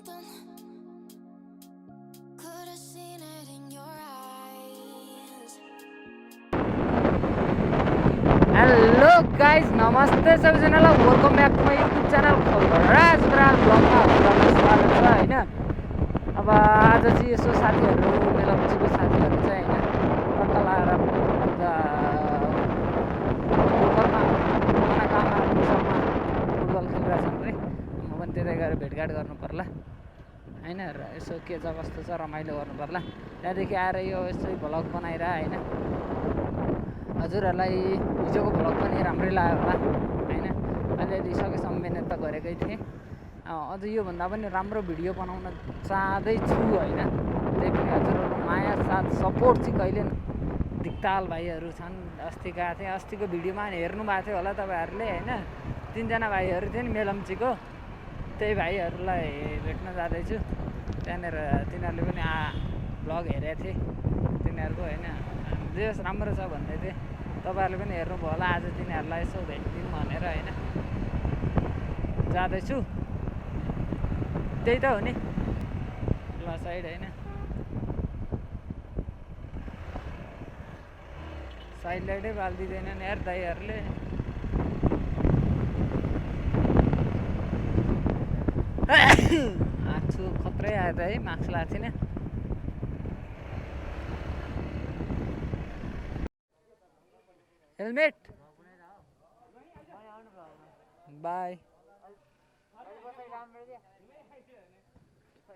something. Could have seen it in your eyes. Hello guys नमस्ते सबैजनालाई welcome back to my YouTube channel Khalraj Baral ब्लगमा हजुरहरूलाई स्वागत छ होइन। अब आज चाहिँ यसो साथीहरू मेलापछिको साथीहरू चाहिँ होइन टट्टा लगाएर लोकलमा मनोकामना फुटबल खेलिरहेछन् रे। म पनि त्यतै गएर भेटघाट गर्नु पर्ला होइन र यसो के छ कस्तो छ रमाइलो गर्नु पर्ला। त्यहाँदेखि आएर यो यसो भ्लग बनाएर होइन हजुरहरूलाई हिजोको भ्लग पनि राम्रै लाग्यो होला होइन। अलिअलि सकेसम्म मिहिनेत त गरेकै थिएँ। अझ योभन्दा पनि राम्रो भिडियो बनाउन चाहँदैछु होइन। त्यही पनि हजुरहरूको माया साथ सपोर्ट चाहिँ कहिले दिक्ताल भाइहरू छन्। अस्ति गएको थिएँ, अस्तिको भिडियोमा हेर्नु भएको थियो होला तपाईँहरूले होइन। 3जना भाइहरू थियो नि मेलम्चीको, त्यही भाइहरूलाई भेट्न जाँदैछु। त्यहाँनिर तिनीहरूले पनि भ्लग हेरेको थिएँ तिनीहरूको होइन। जे होस् राम्रो छ भन्दै थिएँ, तपाईँहरूले पनि हेर्नुभयो होला। आज तिनीहरूलाई यसो भेटिदिउँ भनेर होइन जाँदैछु। त्यही त हो नि ल साइड होइन, साइड लाइटै बालिदिँदैनन् यार दाइहरूले। आँछु खत्रै आयो त है, मास्क लगाएको थिइनँ। हेलमेट बाई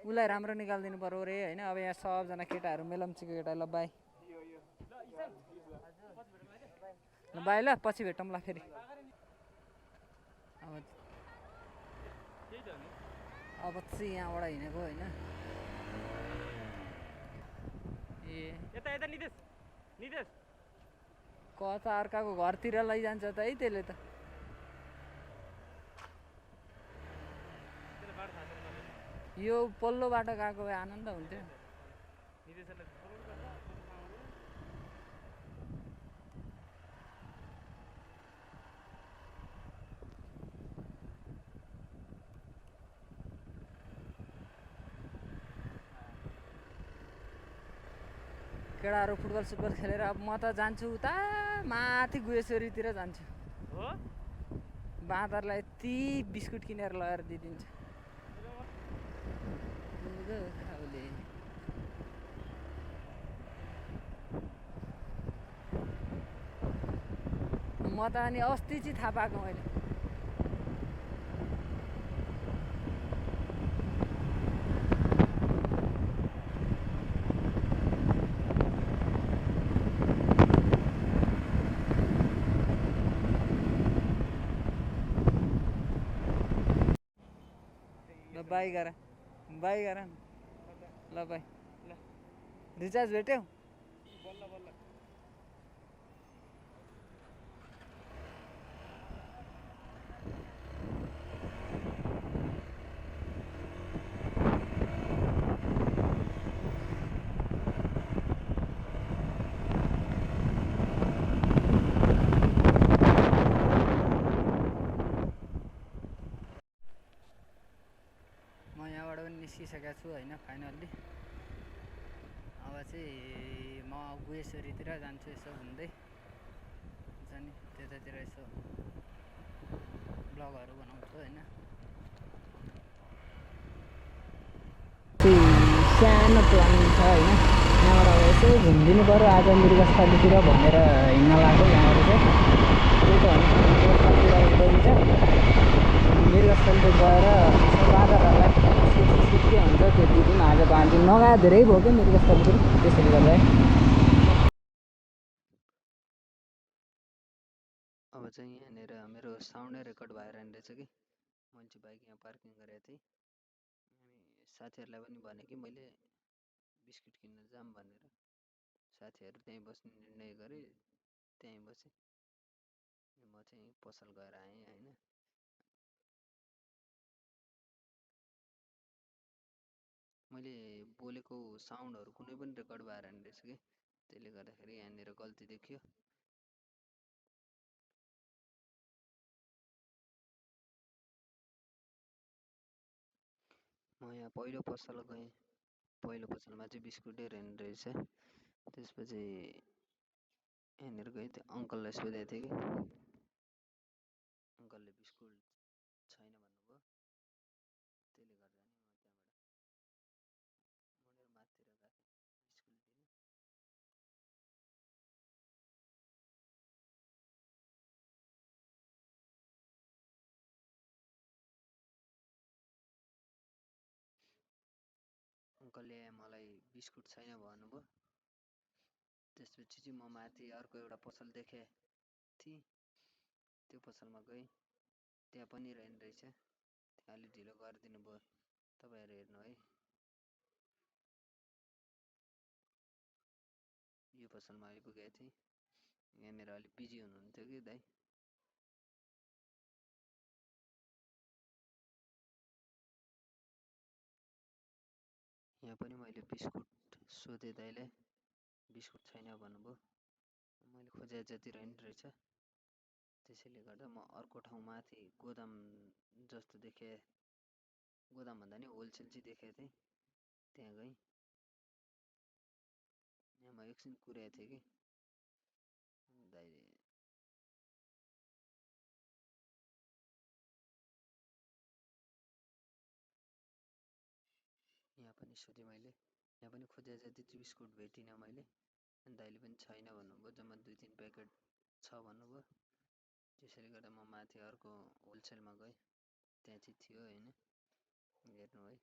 उसलाई राम्रो निकालिदिनु पऱ्यो रे होइन। अब यहाँ सबजना केटाहरू मेलम्चीको केटा ल बाई बाई ल पछि भेटौँला फेरि। अब चाहिँ यहाँबाट हिँडेको होइन। ए यता यता निदेश निदेश कता अर्काको घरतिर लैजान्छ त है त्यसले त। यो पल्लो बाटो गएको भए आनन्द हुन्थ्यो। केटाहरू फुटबल सुटबल खेलेर अब म त जान्छु उता माथि गुहेश्वरीतिर जान्छु। हो बाँदरलाई यति बिस्कुट किनेर लगेर दिइदिन्छ। म त अनि अस्ति चाहिँ थाहा पाएको मैले। बाई गर बाई गर ल बाई ल। रिचार्ज भेट्यौ? बल्ल बल्ल म यहाँबाट पनि निस्किसकेको छु होइन फाइनल्ली। अब चाहिँ म गुहेश्वरीतिर जान्छु यसो घुम्दै जाने, त्यतातिर यसो ब्लगहरू बनाउँछु होइन। सानो प्लानिङ छ होइन, यहाँबाट अब यसो घुमिदिनु पऱ्यो आज मृगस्थलीतिर भनेर हिँड्न लाग्यो यहाँबाट चाहिँ। त्यही त होइन मृगस्थलीतिर गइन्छ, मृगस्थलीले गएर यसो बाँदरहरूलाई के हुन्छ त्यो दिदिउँ। आजको आज नगए धेरै भयो क्या मृगस्थलीतिर, त्यसैले गर्दा है। अब चाहिँ यहाँनिर मेरो साउन्डै रेकर्ड भएर रहेछ कि मैले चाहिँ बाइक यहाँ पार्किङ गरेको थिएँ। अनि साथीहरूलाई पनि भने कि मैले बिस्कुट किन्न जाऊँ भनेर। साथीहरू त्यहीँ बस्ने निर्णय गरे, त्यहीँ बसेँ। म चाहिँ पसल गएर आएँ होइन। मैले बोलेको साउन्डहरू कुनै पनि रेकर्ड भएर रहेछ कि त्यसले गर्दाखेरि यहाँनिर गल्ती देखियो। म यहाँ पहिलो पसल गएँ। पहिलो पसलमा चाहिँ बिस्कुटै रहेन रहेछ। त्यसपछि यहाँनिर गएँ, त्यो अङ्कललाई सोधेको थिएँ कि अङ्कलले बिस्कुट छैन भन्नुभयो। त्यसले गर्दा नि म त्यहाँबाट मुडेर माथितिर गएको थिएँ बिस्कुट लिन। अङ्कलले मलाई बिस्कुट छैन भन्नुभयो। त्यसपछि चाहिँ म माथि अर्को एउटा पसल देखेँ थिएँ। त्यो पसलमा गएँ, त्यहाँ पनि रहेन रहेछ। त्यहाँ अलि ढिलो गरिदिनु भयो। तपाईँहरू हेर्नु है, यो पसलमा आइपुगेको थिएँ। यहाँनिर अलिक बिजी हुनुहुन्थ्यो कि दाइ। यहाँ पनि मैले बिस्कुट सोधेँ दाइलाई, बिस्कुट छैन भन्नुभयो। मैले खोजे जति रहेन रहेछ। त्यसैले गर्दा म अर्को ठाउँ माथि गोदाम जस्तो देखेँ, गोदाम भन्दा नि होलसेल चाहिँ देखेको थिएँ। त्यहाँ गएँ। यहाँ म एकछिन कुरेको थिएँ कि दाइले यहाँ पनि सोधेँ मैले। यहाँ पनि खोजे जति चाहिँ बिस्कुट भेटिनँ मैले। अनि दाइले पनि छैन भन्नुभयो, जम्मा 2-3 प्याकेट छ भन्नुभयो। त्यसैले गर्दा म माथि अर्को होलसेलमा गएँ। त्यहाँ चाहिँ थियो होइन, हेर्नु है।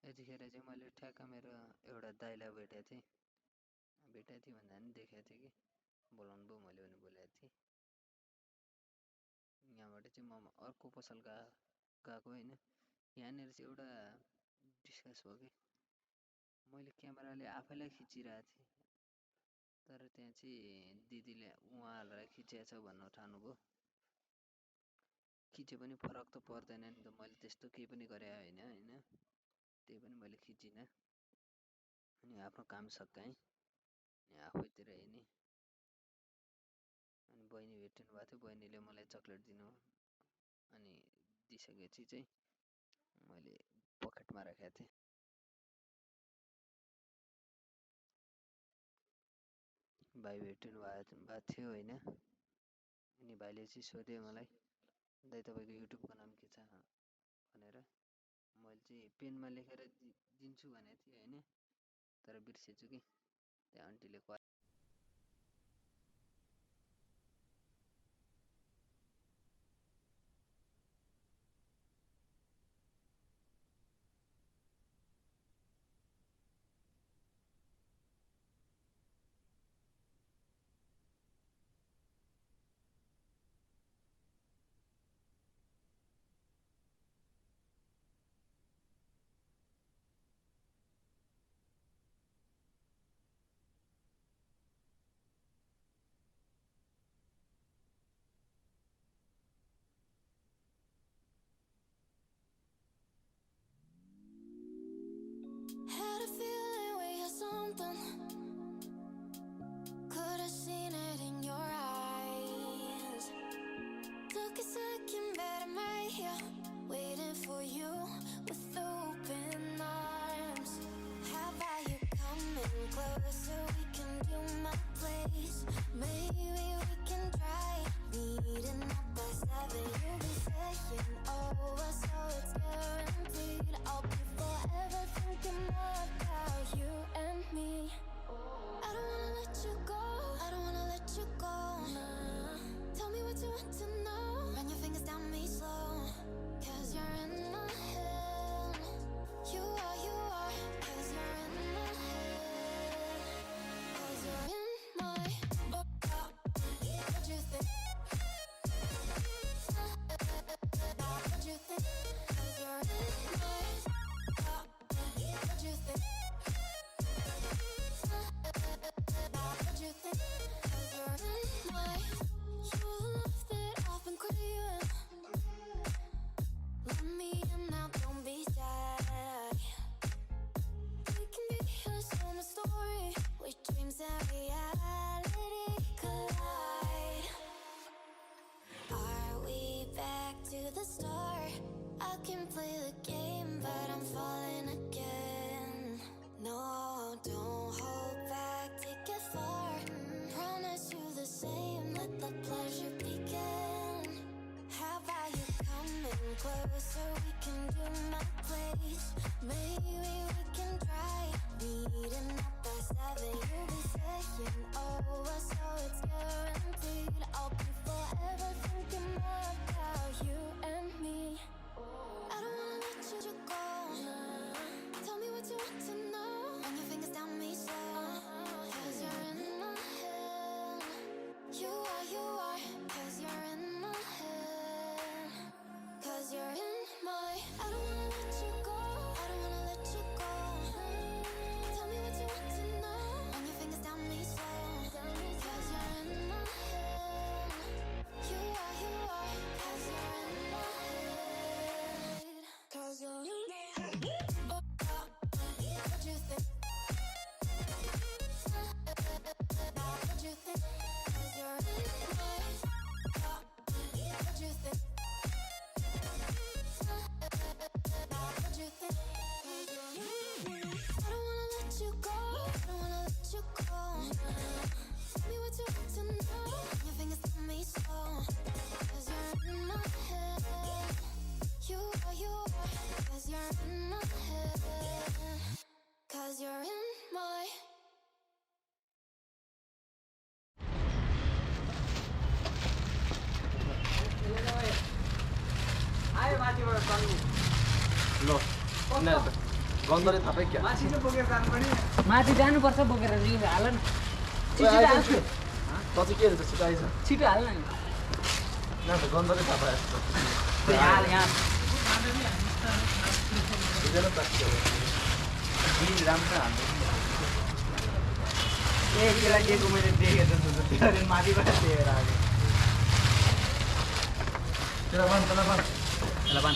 यतिखेर चाहिँ मैले ठ्याक्क मेरो एउटा दाइलाई भेटेको थिएँ भन्दा नि देखेको थिएँ कि बोलाउनु भयो, मैले पनि बोलाएको थिएँ। यहाँबाट चाहिँ म अर्को पसल गएको होइन। यहाँनिर चाहिँ एउटा डिस्कस भयो कि मैले क्यामेराले आफैलाई खिचिरहेको थिएँ, तर त्यहाँ चाहिँ दिदीले उहाँहरूलाई खिचेको छ भन्नु ठान्नुभयो। खिचे पनि फरक त पर्दैन नि त, मैले त्यस्तो केही पनि गरे होइन होइन, त्यही पनि मैले खिचिनँ। अनि आफ्नो काम सकाएँ, अनि आफैतिर हिँडेँ। अनि बहिनी भेटिनु भएको थियो, बहिनीले मलाई चक्लेट दिनु, अनि दिइसकेपछि चाहिँ मैले पकेटमा राखेको थिएँ। भाइ भेटिनु भएको थियो होइन। अनि भाइले चाहिँ सोधे मलाई, दाइ तपाईँको युट्युबको नाम के छ भनेर। मैले चाहिँ पेनमा लेखेर दिन्छु भनेको थिएँ होइन, तर बिर्सेछु कि। त्यहाँ आन्टीले Had a feeling we had something. Could have seen it in your eyes. Took a second, but I'm right here, waiting for you with open arms. How about you coming closer? We can do my place. Maybe we can try meeting up by 7. You'll be saying over, so it's guaranteed. I'll be forever thinking about you and me. I don't wanna let you go. I don't wanna let you go. Nah. Tell me what you want to know. Run your fingers down me slow. 'Cause you're in my head. You are. 'Cause you're in my head. 'Cause you're in my. What you think? What you think? 'Cause you're in my. What you think? What you think? 'Cause you're in my. You love that meeting at the 7, you'll be saying over, so it's guaranteed. I'll be forever thinking more about you and me. I don't wanna let you go. Tell me what you want to know. Run your fingers down me slow, 'cause you're in my head. You are, 'cause you're in my head. 'Cause you're in my. I don't wanna let you go. I don't wanna let you go. Tell me what you want to know. Run your fingers down me slow, 'cause you're in my head. You are, 'cause you're in my head. 'Cause you're in my head. What you think? What you think? 'Cause you're in my. What you think? What you think? 'Cause you're in my. I don't wanna let you go. I don't wanna let you go. Tell me what you want to know. Your fingers tell me so. 'Cause you're in my head. You are, 'cause you're in my head. 'Cause you're in my. आयो माथिबाट चल्नु ल गन्तले थापै क्या माथि जानुपर्छ बोकेर हाल न छिटो हाल्छ त चाहिँ के हुन्छ छिटो आइज छिटो हाल्न नि न त गन्तले थापा हाल यहाँ राम्रो हाल्छ ए त्यसलाई दिएको मैले देखेको छु त्यो माथिबाट दिएर आएको त्यसलाई बान त्यसलाई बान त्यसलाई बान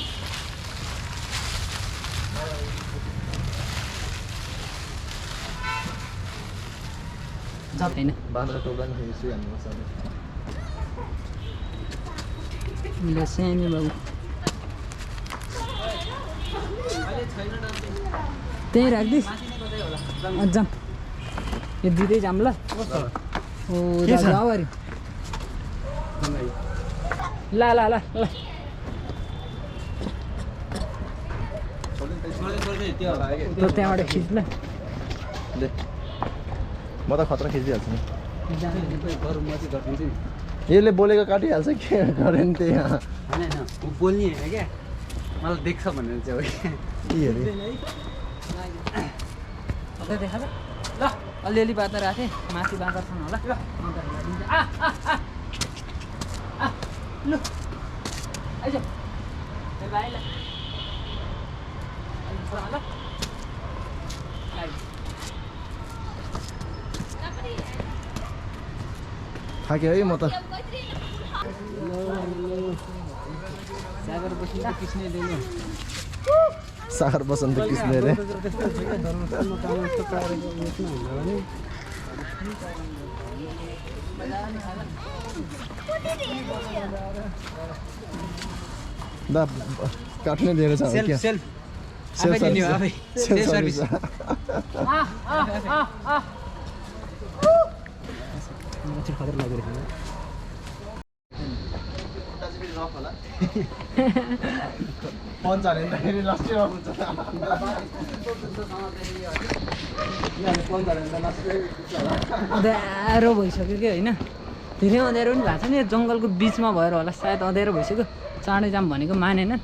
होइन बाँदर टोक्दा नि फेरि हामी मसाले ल सानो बाबु त्यहीँ राखिदिस् जाम यो दिँदै जाम ल ओ अगाडि ल ल ल ल त्यो त्यहाँबाट खिच ल म त खतरा खिचिदिइहाल्छु नि यसले बोलेको काटिहाल्छ के गरे नि त्यही होइन बोल्ने होइन क्या मलाई देख्छ भनेर चाहिँ हो के अरे कि देखा त ल अलिअलि बाँच्न राखेँ माथि बाँदर छन् होला ल आइज ल थाक्यो है म त सागर बसिँदा किस्ने दिनु सागर बसन्त किस्ने रे दा काट्ने दिएर छ क्या सेल्फ सेल्फ सर्भिस खतरा लागेर पञ्च हाल्यो नि त फेरि लस्टी हुन्छ अँध्यारो भइसक्यो कि होइन धेरै अँध्यारो पनि भएको छ नि जङ्गलको बिचमा भएर होला सायद अँध्यारो भइसक्यो चाँडै जाम भनेको मानेनन्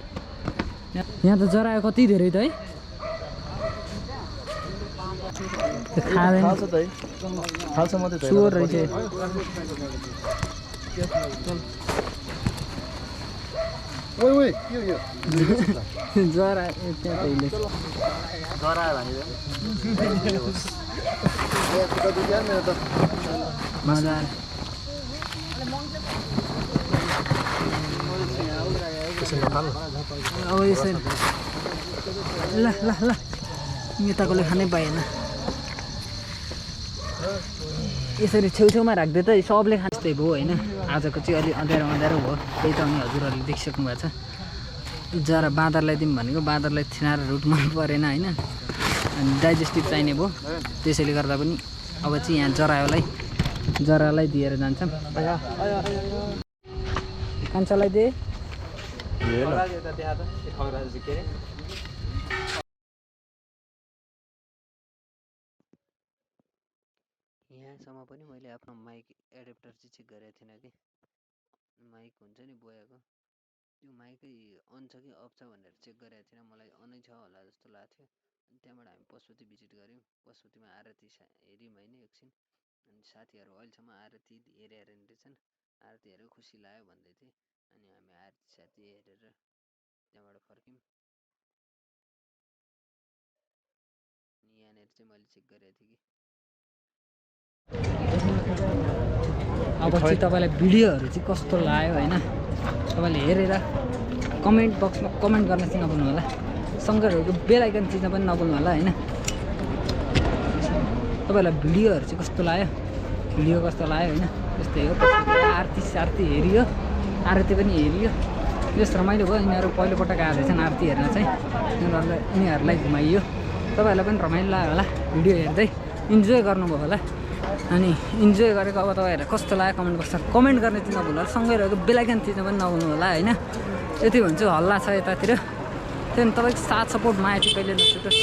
यहाँ त जरा कति धेरै त है खाँदैन खाल्छ मात्रै त चोर रहेछ ओइ ओइ यो जरा त्यहाँ पहिले जरा भनेर मेरो त मजा अब यसरी ल ल ल यताकोले खानै पाएन यसरी छेउछेउमा राख्दै त सबले खाँदै भयो होइन आजको चाहिँ अलि अँध्यारो अँध्यारो भयो त्यही त अनि हजुरहरूले देखिसक्नु भएको छ जरा बाँदरलाई दिउँ भनेको बाँदरलाई थिनाएर रुट मन परेन होइन अनि डाइजेस्टिभ चाहिने भयो त्यसैले गर्दा पनि अब चाहिँ यहाँ जरालाई दिएर जान्छौँ कान्छालाई दिए यहाँसम्म पनि मैले आफ्नो माइक एडेप्टर चाहिँ चेक गरेको थिइनँ कि माइक हुन्छ नि बोयाको त्यो माइकै अन छ कि अफ छ भनेर चेक गरेको थिइनँ मलाई अनै छ होला जस्तो लाग्थ्यो अनि त्यहाँबाट हामी पशुपति भिजिट गऱ्यौँ पशुपतिमा आरती हेऱ्यौँ होइन एकछिन अनि साथीहरू अहिलेसम्म आरती हेरेर रहेछन् आरती हेरेर खुसी लाग्यो भन्दै थिए अनि हामी आरती साथी हेरेर त्यहाँबाट फर्क्यौँ अनि यहाँनिर चाहिँ मैले चेक गरेको थिएँ कि अब चाहिँ तपाईँलाई भिडियोहरू चाहिँ कस्तो लाग्यो होइन तपाईँले हेरेर कमेन्ट बक्समा कमेन्ट गर्न चाहिँ नभुल्नु होला सँगैहरूको बेल आइकन चिज्न पनि नभुल्नु होला होइन तपाईँलाई भिडियोहरू चाहिँ कस्तो लाग्यो भिडियो कस्तो लाग्यो होइन त्यस्तै हो आरती सारती हेरियो आरती पनि हेरियो यस रमाइलो भयो यिनीहरू पहिलोपटक आएर चाहिँ आरती हेर्न चाहिँ यिनीहरूलाई घुमाइयो तपाईँहरूलाई पनि रमाइलो लाग्यो होला भिडियो हेर्दै इन्जोय गर्नुभयो होला अनि इन्जोय गरेको अब तपाईँहरूलाई कस्तो लाग्यो कमेन्ट बक्समा कमेन्ट गर्ने चाहिँ नभुल्नु होला सँगै रहेको बेल आइकन थिच्न पनि नभुल्नु होला होइन यति भन्छु हल्ला छ यतातिर त्यहाँदेखि तपाईँको साथ सपोर्ट माया चाहिँ कहिले नछुटोस्।